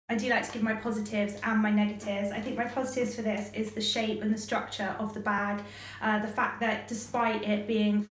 I do like to give my positives and my negatives. I think my positives for this is the shape and the structure of the bag, the fact that despite it being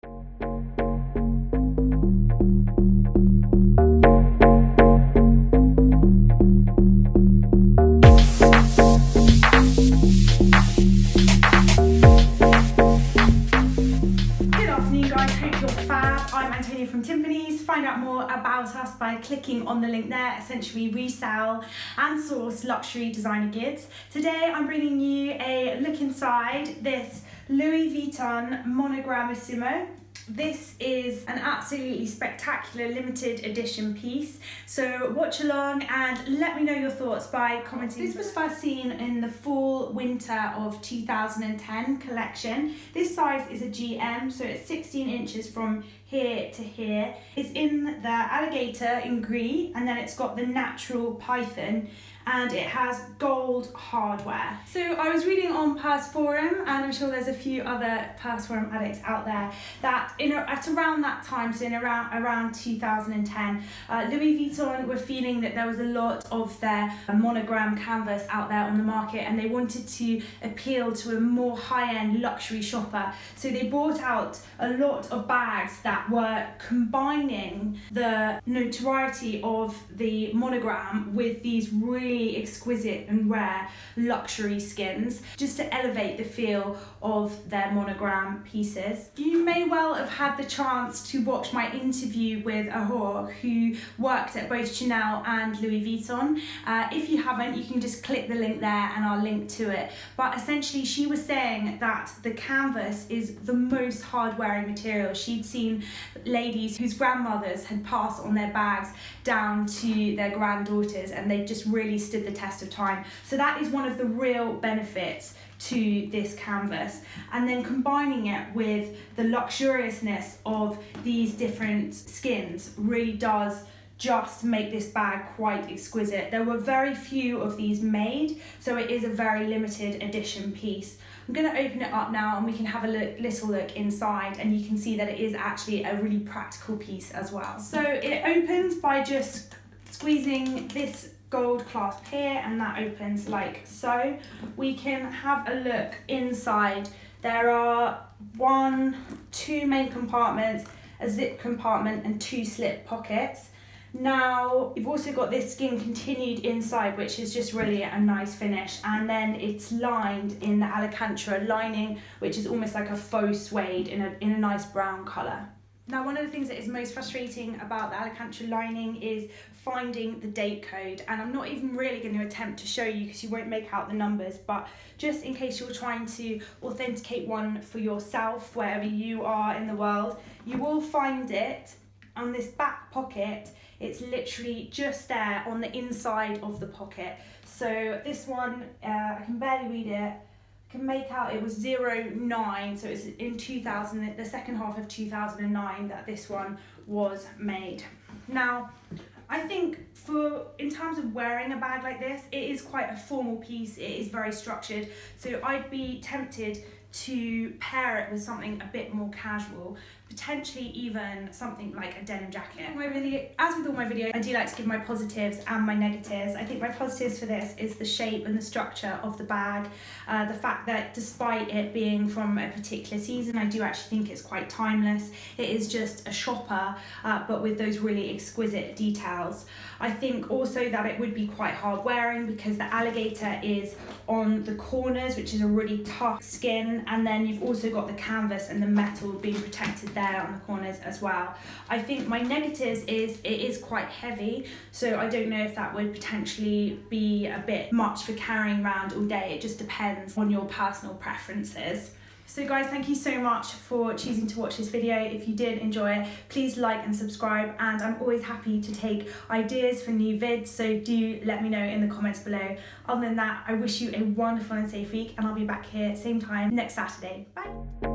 from Tiffany's. Find out more about us by clicking on the link there. Essentially, we resell and source luxury designer goods. Today I'm bringing you a look inside this Louis Vuitton Monigramissime. This is an absolutely spectacular limited edition piece, so watch along and let me know your thoughts by commenting. This was first seen in the fall winter of 2010 collection. This size is a GM, so it's 16 inches from here to here. It's in the alligator in gris, and then it's got the natural python, and it has gold hardware. So I was reading on Purse Forum, and I'm sure there's a few other Purse Forum addicts out there, that at around that time, so in around 2010, Louis Vuitton were feeling that there was a lot of their monogram canvas out there on the market, and they wanted to appeal to a more high-end luxury shopper. So they brought out a lot of bags that were combining the notoriety of the monogram with these really exquisite and rare luxury skins, just to elevate the feel of their monogram pieces. You may well have had the chance to watch my interview with Ahor, who worked at both Chanel and Louis Vuitton. If you haven't, you can just click the link there and I'll link to it. But essentially she was saying that the canvas is the most hard-wearing material. She'd seen ladies whose grandmothers had passed on their bags down to their granddaughters, and they just really stood the test of time. So that is one of the real benefits to this canvas, and then combining it with the luxuriousness of these different skins really does just make this bag quite exquisite. There were very few of these made, so it is a very limited edition piece. I'm going to open it up now and we can have a little look inside, and you can see that it is actually a really practical piece as well. So it opens by just squeezing this gold clasp here, and that opens like so. We can have a look inside. There are two main compartments, a zip compartment and two slip pockets. Now you've also got this skin continued inside, which is just really a nice finish, and then it's lined in the Alcantara lining, which is almost like a faux suede in a nice brown colour. Now, one of the things that is most frustrating about the Alcantara lining is finding the date code, and I'm not even really going to attempt to show you because you won't make out the numbers, but just in case you're trying to authenticate one for yourself wherever you are in the world, you will find it on this back pocket. It's literally just there on the inside of the pocket. So this one, I can barely read it. Can make out it was 09, so it's in 2000, the second half of 2009 that this one was made. Now, I think in terms of wearing a bag like this, it is quite a formal piece. It is very structured, so I'd be tempted to pair it with something a bit more casual, potentially even something like a denim jacket. As with all my videos, I do like to give my positives and my negatives. I think my positives for this is the shape and the structure of the bag, the fact that despite it being from a particular season, I do actually think it's quite timeless. It is just a shopper, but with those really exquisite details. I think also that it would be quite hard wearing because the alligator is on the corners, which is a really tough skin, and then you've also got the canvas and the metal being protected there on the corners as well. I think my negatives is it is quite heavy, so I don't know if that would potentially be a bit much for carrying around all day. It just depends on your personal preferences. So guys, thank you so much for choosing to watch this video. If you did enjoy it, please like and subscribe, and I'm always happy to take ideas for new vids, so do let me know in the comments below. Other than that, I wish you a wonderful and safe week, and I'll be back here same time next Saturday. Bye!